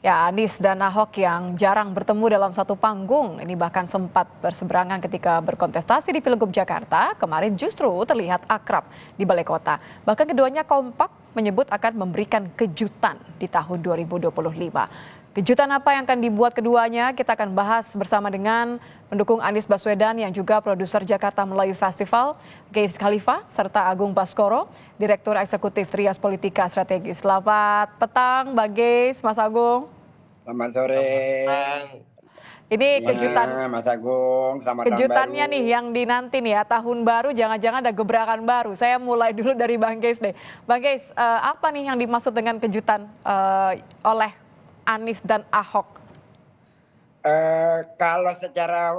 Ya, Anies dan Ahok yang jarang bertemu dalam satu panggung, ini bahkan sempat berseberangan ketika berkontestasi di Pilgub Jakarta, kemarin justru terlihat akrab di Balai Kota. Bahkan keduanya kompak menyebut akan memberikan kejutan di tahun 2025. Kejutan apa yang akan dibuat keduanya? Kita akan bahas bersama dengan pendukung Anies Baswedan yang juga produser Jakarta Melayu Festival, Gays Khalifa, serta Agung Baskoro, Direktur Eksekutif Trias Politika Strategis. Selamat petang, Bang Gays, Mas Agung. Selamat sore. Ini Ya, Mas Agung, selamat tahun kejutannya nih baru. yang dinanti nih ya, tahun baru jangan-jangan ada gebrakan baru. Saya mulai dulu dari Bang Gays deh. Bang Gays, apa nih yang dimaksud dengan kejutan oleh Anies dan Ahok? Kalau secara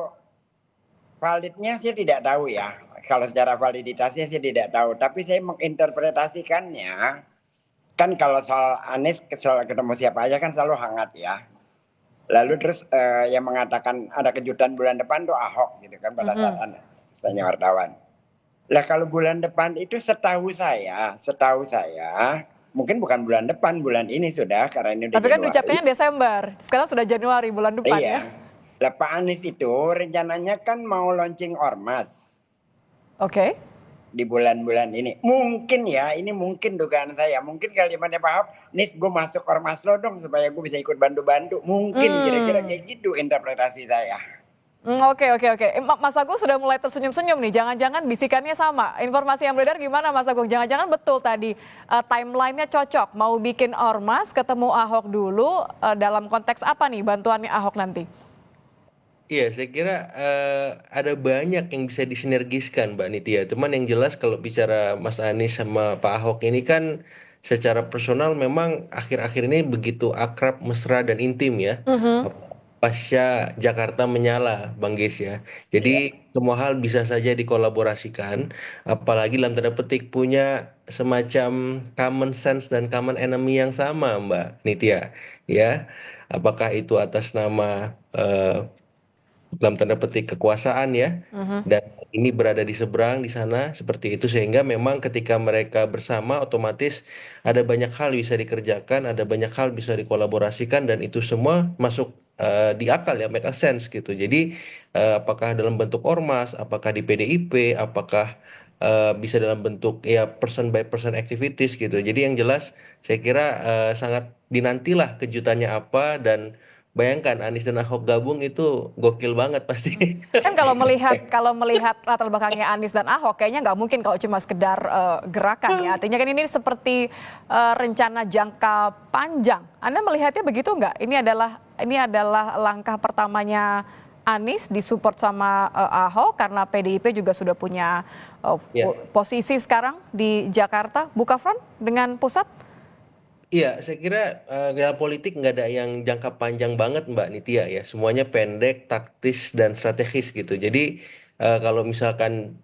validnya sih tidak tahu ya. Kalau secara validitasnya sih tidak tahu. Tapi saya menginterpretasikannya, kan kalau soal Anies, soal ketemu siapa aja kan selalu hangat ya. Lalu terus yang mengatakan ada kejutan bulan depan tuh Ahok gitu kan pada saat tanya wartawan. Lah kalau bulan depan itu setahu saya mungkin bukan bulan depan, bulan ini sudah karena ini udah Tapi kan Januari. ucapnya Desember, sekarang sudah Januari bulan depan ya. Iya. Lah Pak Anies itu rencananya kan mau launching ormas Oke. di bulan-bulan ini. Mungkin ya, ini mungkin dugaan saya. Mungkin kalimatnya Pak Ahok, Nis gue masuk ormas lo dong supaya gue bisa ikut bantu-bantu. Mungkin kira-kira kayak gitu interpretasi saya. Oke. Mas Agung sudah mulai tersenyum-senyum nih. Jangan-jangan bisikannya sama. Informasi yang beredar gimana Mas Agung? Jangan-jangan betul tadi timelinenya cocok. Mau bikin ormas, ketemu Ahok dulu. Dalam konteks apa nih bantuannya Ahok nanti? Iya, saya kira ada banyak yang bisa disinergiskan, Mbak Nitya. Cuman yang jelas kalau bicara Mas Anies sama Pak Ahok ini kan secara personal memang akhir-akhir ini begitu akrab, mesra, dan intim ya. Pasca Jakarta menyala, Bang Ges ya. Jadi Ya. semua hal bisa saja dikolaborasikan, apalagi dalam tanda petik punya semacam common sense dan common enemy yang sama, Mbak Nitya. Ya, apakah itu atas nama dalam tanda petik kekuasaan ya, dan ini berada di seberang di sana seperti itu, sehingga memang ketika mereka bersama otomatis ada banyak hal bisa dikerjakan, ada banyak hal bisa dikolaborasikan, dan itu semua masuk di akal ya, make a sense gitu. Jadi apakah dalam bentuk ormas, apakah di PDIP, apakah bisa dalam bentuk ya person by person activities gitu. Jadi yang jelas saya kira sangat dinantilah kejutannya apa, dan bayangkan Anies dan Ahok gabung itu gokil banget pasti. Kan kalau melihat latar belakangnya Anies dan Ahok, kayaknya nggak mungkin kalau cuma sekedar gerakan ya. Artinya kan ini seperti rencana jangka panjang. Anda melihatnya begitu nggak? Ini adalah langkah pertamanya Anies disupport sama Ahok karena PDIP juga sudah punya Ya, posisi sekarang di Jakarta, buka front dengan pusat. iya, saya kira dalam politik nggak ada yang jangka panjang banget Mbak Nitya ya. Semuanya pendek, taktis, dan strategis gitu. Jadi kalau misalkan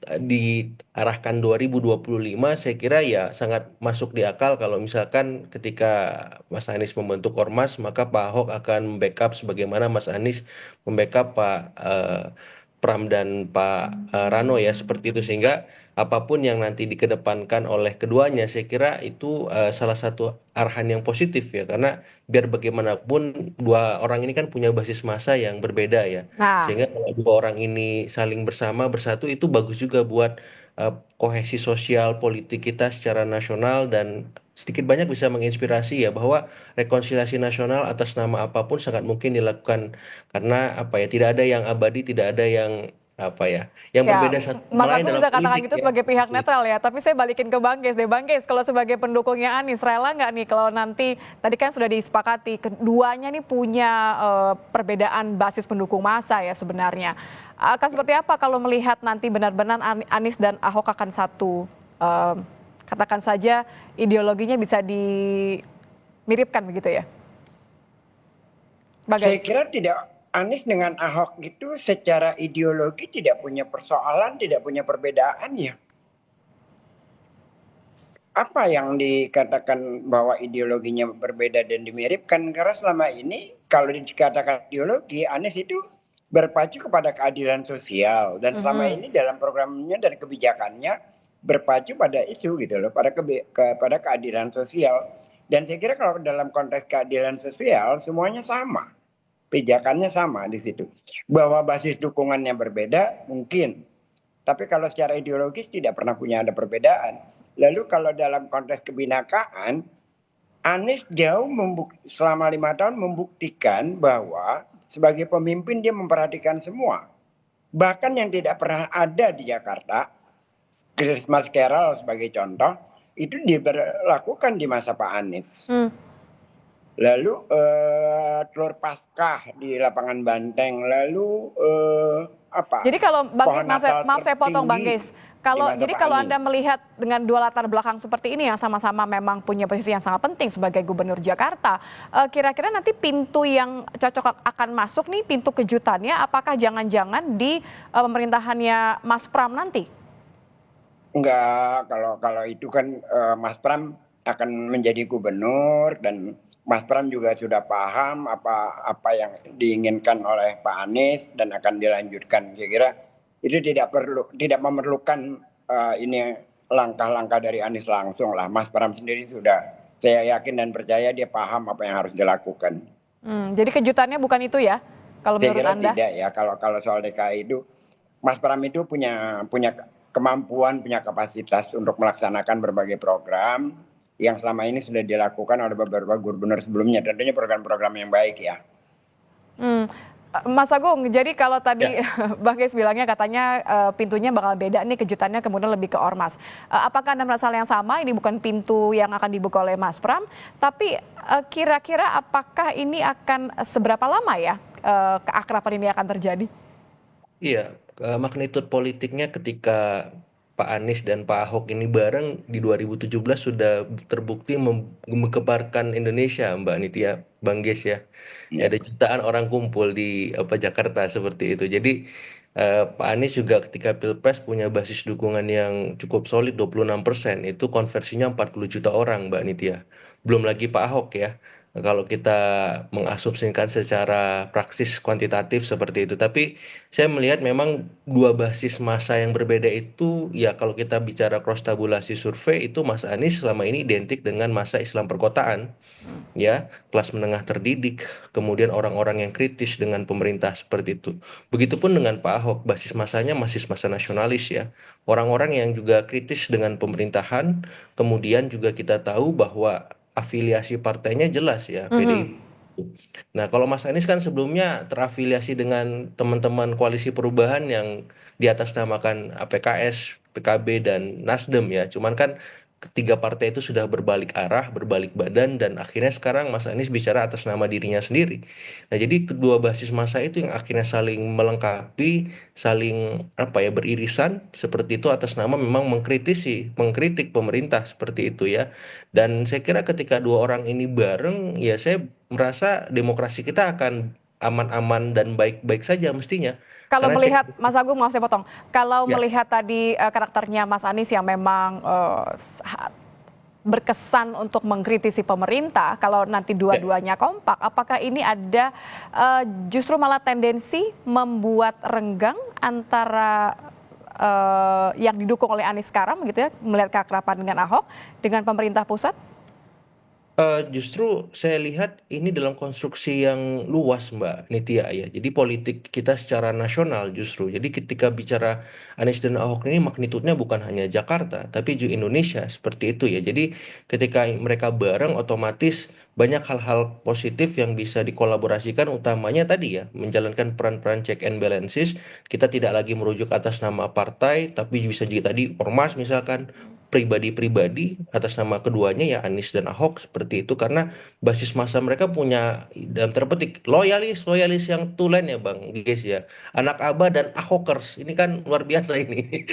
diarahkan 2025, saya kira ya sangat masuk di akal kalau misalkan ketika Mas Anies membentuk Ormas, maka Pak Ahok akan membackup sebagaimana Mas Anies membackup Pak Pram dan Pak Rano ya, seperti itu, sehingga apapun yang nanti dikedepankan oleh keduanya, saya kira itu salah satu arahan yang positif ya, karena biar bagaimanapun dua orang ini kan punya basis massa yang berbeda ya, Nah, sehingga kalau dua orang ini saling bersama bersatu itu bagus juga buat kohesi sosial politik kita secara nasional, dan sedikit banyak bisa menginspirasi ya bahwa rekonsiliasi nasional atas nama apapun sangat mungkin dilakukan, karena apa ya, tidak ada yang abadi, tidak ada yang apa ya, yang ya, berbeda satu sama Mas lain Agung dalam bisa katakan politik gitu ya. sebagai pihak netral ya, tapi saya balikin ke Bang Ges deh. Bang Ges, kalau sebagai pendukungnya Anies, rela nggak nih kalau nanti, tadi kan sudah disepakati, keduanya nih punya perbedaan basis pendukung massa ya sebenarnya. Akan seperti apa kalau melihat nanti benar-benar Anies dan Ahok akan satu, katakan saja ideologinya bisa dimiripkan begitu ya, Bang Saya Ges? kira tidak, Anies dengan Ahok itu secara ideologi tidak punya persoalan, tidak punya perbedaan ya. Apa yang dikatakan bahwa ideologinya berbeda dan dimiripkan? Karena selama ini kalau dikatakan ideologi, Anies itu berpacu kepada keadilan sosial, dan selama ini dalam programnya dan kebijakannya berpacu pada isu gitu loh, pada keadilan sosial. Dan saya kira kalau dalam konteks keadilan sosial semuanya sama, pijakannya sama di situ. Bahwa basis dukungannya berbeda mungkin, tapi kalau secara ideologis tidak pernah punya ada perbedaan. Lalu kalau dalam konteks kebinakaan, Anies jauh selama 5 tahun membuktikan bahwa sebagai pemimpin dia memperhatikan semua. Bahkan yang tidak pernah ada di Jakarta, Christmas Carol sebagai contoh, itu diberlakukan di masa Pak Anies. Lalu telur Paskah di lapangan Banteng, lalu apa? Jadi kalau Bang Pohon Geis, Natal maaf saya potong Bang tertinggi Geis. di masa Jadi Pak kalau Anies. Anda melihat dengan dua latar belakang seperti ini yang sama-sama memang punya posisi yang sangat penting sebagai Gubernur Jakarta, kira-kira nanti pintu yang cocok akan masuk nih, pintu kejutannya, apakah jangan-jangan di pemerintahannya Mas Pram nanti? Enggak, kalau itu kan Mas Pram akan menjadi gubernur dan Mas Pram juga sudah paham apa yang diinginkan oleh Pak Anies dan akan dilanjutkan. Saya kira itu tidak memerlukan ini langkah-langkah dari Anies langsung lah. Mas Pram sendiri sudah, saya yakin dan percaya dia paham apa yang harus dilakukan. Jadi kejutannya bukan itu ya, kalau Saya menurut kira Anda? tidak ya. Kalau soal DKI itu, Mas Pram itu punya kemampuan, punya kapasitas untuk melaksanakan berbagai program yang selama ini sudah dilakukan oleh beberapa gubernur sebelumnya. Tentunya program-program yang baik ya. Mas Agung, jadi kalau tadi Bang Geis bilangnya katanya pintunya bakal beda nih, kejutannya kemudian lebih ke ormas. Apakah Anda merasa hal yang sama? Ini bukan pintu yang akan dibuka oleh Mas Pram, tapi kira-kira apakah ini akan seberapa lama ya keakraban ini akan terjadi? Iya, magnitude politiknya ketika Pak Anies dan Pak Ahok ini bareng di 2017 sudah terbukti menggemparkan Indonesia, Mbak Nitya, Bang Geis ya. Ada jutaan orang kumpul di Jakarta seperti itu. Jadi Pak Anies juga ketika Pilpres punya basis dukungan yang cukup solid 26%, itu konversinya 40 juta orang, Mbak Nitya. Belum lagi Pak Ahok ya. Kalau kita mengasumsikan secara praksis kuantitatif seperti itu. Tapi saya melihat memang dua basis massa yang berbeda itu, ya kalau kita bicara cross tabulasi survei, itu Mas Anies selama ini identik dengan massa Islam perkotaan, ya, kelas menengah terdidik, kemudian orang-orang yang kritis dengan pemerintah seperti itu. Begitupun dengan Pak Ahok, basis massanya masih massa nasionalis ya, orang-orang yang juga kritis dengan pemerintahan, kemudian juga kita tahu bahwa afiliasi partainya jelas ya, PDIP. Nah, kalau Mas Anies kan sebelumnya terafiliasi dengan teman-teman koalisi perubahan yang diatasnamakan PKS, PKB, dan Nasdem ya. Cuman kan ketiga partai itu sudah berbalik arah, berbalik badan, dan akhirnya sekarang Mas Anies bicara atas nama dirinya sendiri. Nah, jadi kedua basis massa itu yang akhirnya saling melengkapi, saling beririsan seperti itu atas nama memang mengkritik pemerintah seperti itu ya. Dan saya kira ketika dua orang ini bareng, ya saya merasa demokrasi kita akan aman-aman dan baik-baik saja mestinya. Kalau Karena melihat Mas Agung, maaf saya potong. Kalau ya, melihat tadi karakternya Mas Anies yang memang berkesan untuk mengkritisi pemerintah, kalau nanti dua-duanya kompak, apakah ini ada justru malah tendensi membuat renggang antara yang didukung oleh Anies sekarang, gitu ya, melihat keakraban dengan Ahok dengan pemerintah pusat? Justru saya lihat ini dalam konstruksi yang luas, Mbak Nitya ya. Jadi politik kita secara nasional justru. Jadi ketika bicara Anies dan Ahok ini magnitudenya bukan hanya Jakarta, tapi juga Indonesia seperti itu ya. Jadi ketika mereka bareng otomatis banyak hal-hal positif yang bisa dikolaborasikan, utamanya tadi ya, menjalankan peran-peran check and balances. Kita tidak lagi merujuk atas nama partai, tapi bisa juga tadi ormas misalkan, pribadi-pribadi atas nama keduanya ya, Anies dan Ahok seperti itu, karena basis massa mereka punya dalam terpetik loyalis yang tulen ya Bang Geis ya, anak Aba dan Ahokers ini kan luar biasa ini.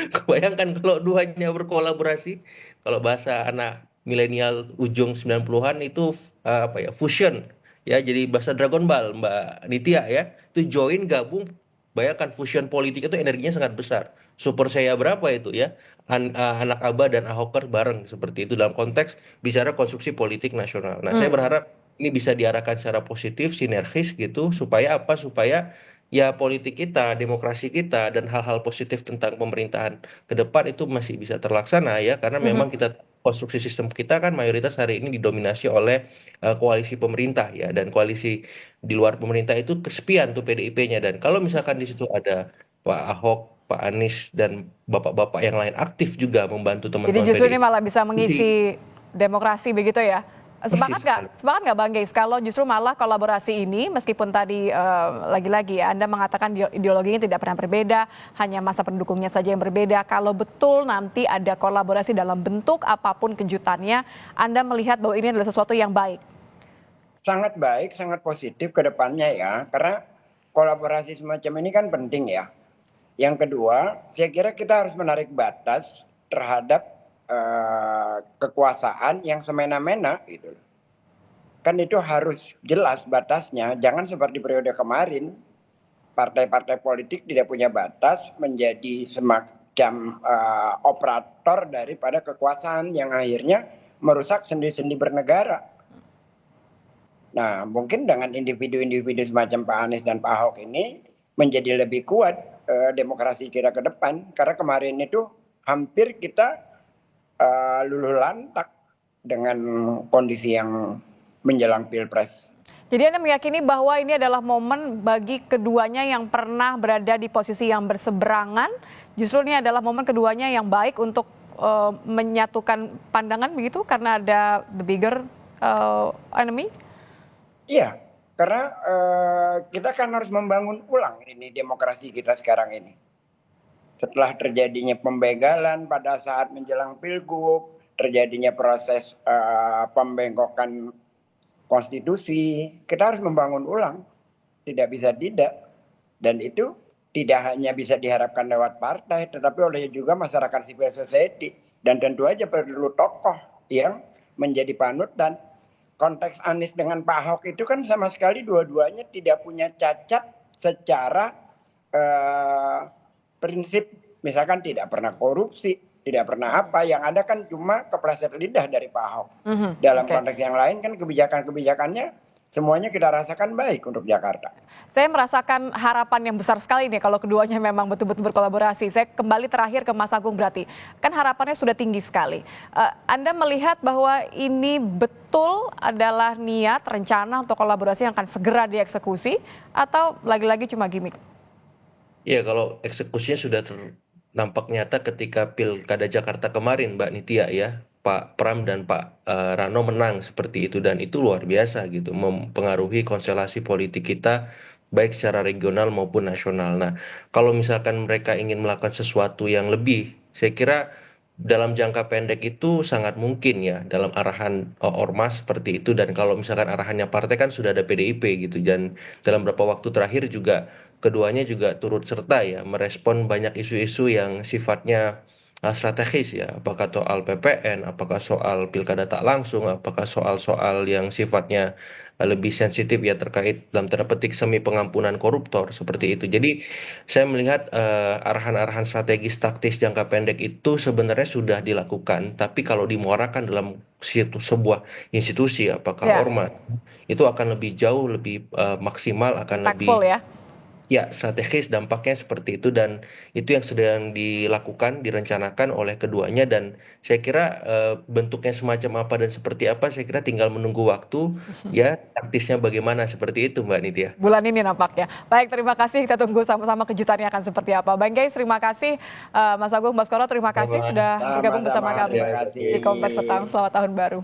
Kebayangkan kalau duanya berkolaborasi, kalau bahasa anak milenial ujung 90-an itu fusion ya, jadi bahasa Dragon Ball Mbak Nitya ya, itu join gabung. Bayangkan fusion politik itu energinya sangat besar. Super saya berapa itu ya? Anak Aba dan Ahoker bareng seperti itu dalam konteks bicara konstruksi politik nasional. Nah, saya berharap ini bisa diarahkan secara positif, sinergis gitu, supaya apa? Supaya ya politik kita, demokrasi kita, dan hal-hal positif tentang pemerintahan ke depan itu masih bisa terlaksana ya, karena memang kita konstruksi sistem kita kan mayoritas hari ini didominasi oleh koalisi pemerintah ya, dan koalisi di luar pemerintah itu kesepian tuh PDIP-nya, dan kalau misalkan di situ ada Pak Ahok, Pak Anies dan bapak-bapak yang lain aktif juga membantu Jadi teman-teman justru ini PDIP. malah bisa mengisi demokrasi begitu ya? Sepakat Persis nggak? sekali. Sepakat nggak Bang Geis? Kalau justru malah kolaborasi ini, meskipun tadi lagi-lagi ya, Anda mengatakan ideologinya tidak pernah berbeda, hanya masa pendukungnya saja yang berbeda. Kalau betul nanti ada kolaborasi dalam bentuk apapun kejutannya, Anda melihat bahwa ini adalah sesuatu yang baik. Sangat baik, sangat positif ke depannya ya. Karena kolaborasi semacam ini kan penting ya. Yang kedua, saya kira kita harus menarik batas terhadap kekuasaan yang semena-mena gitu. Kan itu harus jelas batasnya. Jangan seperti periode kemarin, partai-partai politik tidak punya batas menjadi semacam operator daripada kekuasaan yang akhirnya merusak sendi-sendi bernegara. Nah, mungkin dengan individu-individu semacam Pak Anies dan Pak Ahok ini menjadi lebih kuat demokrasi kita ke depan. Karena kemarin itu hampir kita luluh lantak dengan kondisi yang menjelang Pilpres. Jadi Anda meyakini bahwa ini adalah momen bagi keduanya yang pernah berada di posisi yang berseberangan, justru ini adalah momen keduanya yang baik untuk menyatukan pandangan begitu karena ada the bigger enemy? Iya, karena kita kan harus membangun ulang ini demokrasi kita sekarang ini. Setelah terjadinya pembegalan pada saat menjelang pilgub, terjadinya proses pembengkokan konstitusi, kita harus membangun ulang. Tidak bisa tidak. Dan itu tidak hanya bisa diharapkan lewat partai, tetapi oleh juga masyarakat civil society. Dan tentu aja perlu tokoh yang menjadi panutan. Konteks Anies dengan Pak Ahok itu kan sama sekali dua-duanya tidak punya cacat secara prinsip, misalkan tidak pernah korupsi, tidak pernah apa, yang ada kan cuma kepleset lidah dari Pak Ahok. Dalam konteks yang lain kan kebijakan-kebijakannya semuanya kita rasakan baik untuk Jakarta. Saya merasakan harapan yang besar sekali nih kalau keduanya memang betul-betul berkolaborasi. Saya kembali terakhir ke Mas Agung berarti. Kan harapannya sudah tinggi sekali. Anda melihat bahwa ini betul adalah niat, rencana untuk kolaborasi yang akan segera dieksekusi atau lagi-lagi cuma gimmick? Ya, kalau eksekusinya sudah nampak nyata ketika Pilkada Jakarta kemarin, Mbak Nitya ya. Pak Pram dan Pak Rano menang seperti itu, dan itu luar biasa gitu, mempengaruhi konstelasi politik kita baik secara regional maupun nasional. Nah, kalau misalkan mereka ingin melakukan sesuatu yang lebih, saya kira dalam jangka pendek itu sangat mungkin ya dalam arahan ormas seperti itu, dan kalau misalkan arahannya partai kan sudah ada PDIP gitu, dan dalam beberapa waktu terakhir juga keduanya juga turut serta ya merespon banyak isu-isu yang sifatnya strategis ya, apakah soal PPN, apakah soal pilkada tak langsung, apakah soal-soal yang sifatnya lebih sensitif ya terkait dalam tanda petik semi pengampunan koruptor seperti itu. Jadi saya melihat arahan-arahan strategis taktis jangka pendek itu sebenarnya sudah dilakukan, tapi kalau dimuarakan dalam sebuah institusi, apakah Ya, ormas, itu akan lebih jauh, lebih maksimal, akan impactful lebih ya. ya strategis dampaknya seperti itu, dan itu yang sedang dilakukan, direncanakan oleh keduanya, dan saya kira bentuknya semacam apa dan seperti apa, saya kira tinggal menunggu waktu ya, taktisnya bagaimana seperti itu Mbak Nitya. Bulan ini nampaknya. Baik, terima kasih. Kita tunggu sama-sama kejutannya akan seperti apa. Bang Geis, terima kasih. Mas Agung Baskoro, terima kasih sudah bergabung bersama Sama-sama, kami terima di Kompas Petang. kasih. Selamat tahun baru.